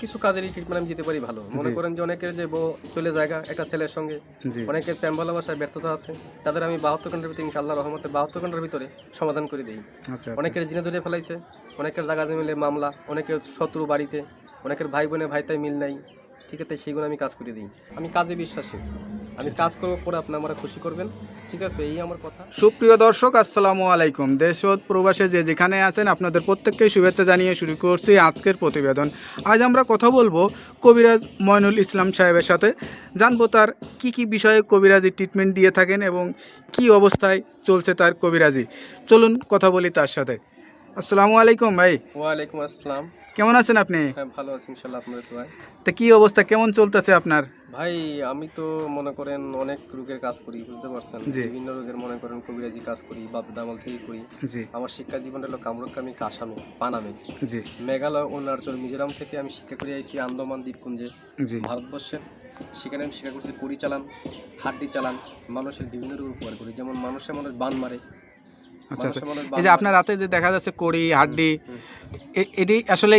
কিছু কাজেরই ট্রিটমেন্ট আমি দিতে পারি ভালো। মনে করেন যে অনেকের যে বউ চলে জায়গা একটা ছেলের সঙ্গে, অনেকের প্রেম ভালোবাসায় ব্যর্থতা আছে, তাদের আমি 72 ঘন্টার ভিতরে ইনশাআল্লাহর রহমতে 72 ঘন্টার ভিতরে সমাধান করে দেই। অনেকের জিনে ধরে ফেলাইছে, অনেকের জায়গা মিলে মামলা, অনেকের শত্রু বাড়িতে, অনেকের ভাই বোনে ভাইতাই মিল নাই, ঠিক আছে, সেগুলো আমি কাজ করে দিই। আমি কাজে বিশ্বাসী, আমি কাজ করবো পরে আপনি আমার খুশি করবেন, ঠিক আছে, এই আমার কথা। সুপ্রিয় দর্শক, আসসালামু আলাইকুম। দেশ ও প্রবাসে যে যেখানে আছেন আপনাদের প্রত্যেককেই শুভেচ্ছা জানিয়ে শুরু করছি আজকের প্রতিবেদন। আজ আমরা কথা বলবো কবিরাজ ময়নুল ইসলাম সাহেবের সাথে, জানবো তার কি বিষয়ে কবিরাজি ট্রিটমেন্ট দিয়ে থাকেন এবং কি অবস্থায় চলছে তার কবিরাজি। চলুন কথা বলি তার সাথে। আসসালামু আলাইকুম ভাই। ওয়ালাইকুম আসসালাম। কেমন আছেন আপনি? হ্যাঁ, ভালো আছি ইনশাআল্লাহ, আপনাদের দোয়ায়। তা কি অবস্থা, কেমন চলতেছে আপনার? ভাই আমি তো মনে করেন অনেক রোগের কাজ করি, বুঝতে পারছেন, বিভিন্ন রোগের মনে করেন কবিরাজি কাজ করি, বাপ দামাল থেকে করি। আমার শিক্ষা জীবন হলো কামরূপকামী আসামে পানামে, মেঘালয়, অরুণাচল, মিজোরাম থেকে আমি শিক্ষা করে আইছি আন্দামান দ্বীপপুঞ্জে, ভারতবর্ষে। সেখানে আমি শিক্ষা করছি কড়ি চালান, হাড্ডি চালান, মানুষের বিভিন্ন রোগ উপকার করি, যেমন মানুষ বান মারে। আচ্ছা, এই যে আপনার রাতে যে দেখা যাচ্ছে কড়ি হাড্ডি, এটি আসলে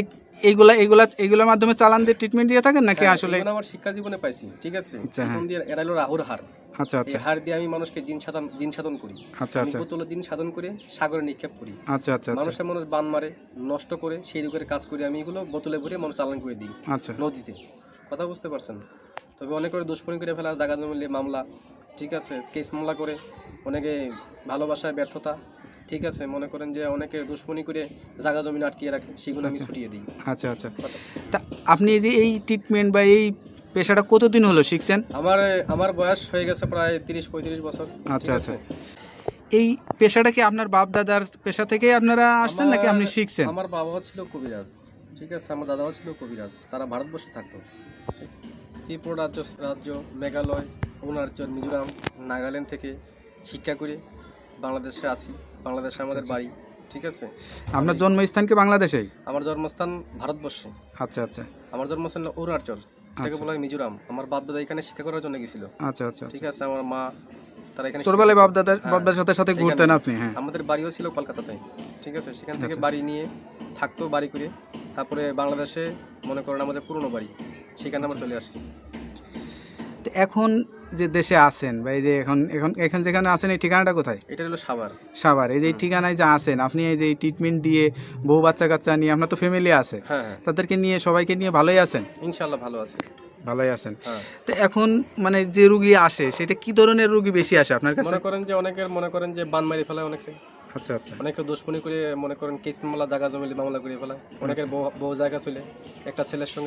এইগুলোর মাধ্যমে চালান দিয়ে ট্রিটমেন্ট দিয়ে থাকেন নাকি? আসলে আমার শিক্ষা জীবনে পাইছি, ঠিক আছে। এখন দিয়ে এরা হলো রাহুর হার। আচ্ছা আচ্ছা, এই হার দিয়ে আমি মানুষকে জিন সাধন করি। আচ্ছা আচ্ছা, বোতলে জিন সাধন করে সাগরে নিক্ষেপ করি। আচ্ছা আচ্ছা, মানুষ বান মারে, নষ্ট করে, সেই রোগের কাজ করি আমি, এগুলো বোতলে ভরে মানুষ চালান করে দিই। আচ্ছা, নদীতে। কথা বুঝতে পারছেন? তবে অনেক করে দুষ্কর্মী করে ফেলা, জায়গা মিলে মামলা, ঠিক আছে, কেস মামলা করে, অনেকে ভালোবাসায় ব্যর্থতা, ঠিক আছে, মনে করেন যে অনেকে দুশ্মনী করে জায়গা জমি আটকিয়ে রাখে, সেগুলো আমি ছুটিয়ে দিই। আচ্ছা আচ্ছা, তা আপনি যে এই ট্রিটমেন্ট বা এই পেশাটা কতদিন হলো শিখছেন? আমার বয়স হয়ে গেছে প্রায় 30-35 বছর। আচ্ছা আচ্ছা, এই পেশাটা কি আপনার বাপ দাদার পেশা থেকে আপনারা আসছেন নাকি আপনি শিখছেন? আমার বাবাও ছিল কবিরাজ, ঠিক আছে, আমার দাদাও ছিল কবিরাজ, তারা ভারতবর্ষে থাকতো। ত্রিপুরা রাজ্য, মেঘালয়, অরুণাচল, মিজোরাম, নাগাল্যান্ড থেকে শিক্ষা করে বাংলাদেশে আসি। বাংলাদেশে আমাদের বাড়ি, ঠিক আছে। আপনার জন্মস্থান কি বাংলাদেশেই? আমার জন্মস্থান ভারতবর্ষে। আচ্ছা আচ্ছা, আমার জন্মস্থান অরুণাচল, এটাকে বলা হয় মিজোরাম। আমার বাপ দাদা এখানে শিক্ষা করার জন্য গেছিল। আচ্ছা আচ্ছা, ঠিক আছে। আমার মা, তারা এখানে ছোটবেলায় বাপ দাদার সাথে ঘুরতেন আপনি? হ্যাঁ, আমাদের বাড়িও ছিল কলকাতাতে, ঠিক আছে। সেখান থেকে বাড়ি নিয়ে থাকতো, বাড়ি করে তারপরে বাংলাদেশে মনে করেন আমাদের পুরনো বাড়ি, সেখানে আমরা চলে আসছি। এখন যে দেশে আছেন বা এই যে এখন যেখানে আছেন, এই ঠিকানাটা কোথায়? এটা হলো সাভার। এই যে ঠিকানায় যে আছেন আপনি, এই যে ট্রিটমেন্ট দিয়ে বউ বাচ্চা কাচ্চা নিয়ে, আপনার তো ফ্যামিলি আছে, তাদেরকে নিয়ে সবাইকে নিয়ে ভালোই আছেন? ইনশাআল্লাহ ভালো আছে, ভালোই আছেন। তো এখন মানে যে রোগী আসে, সেটা কি ধরনের রোগী বেশি আসে আপনার কাছে? মনে করেন যে বান মারি ফেলায় অনেকে। আচ্ছা আচ্ছা, অনেকে দুশ্মনী করে, মনে করেন কেস মামলা, জায়গা জমিলে মামলা করে ফেলায়। অনেকের বউ জায়গা চলে একটা ছেলের সঙ্গে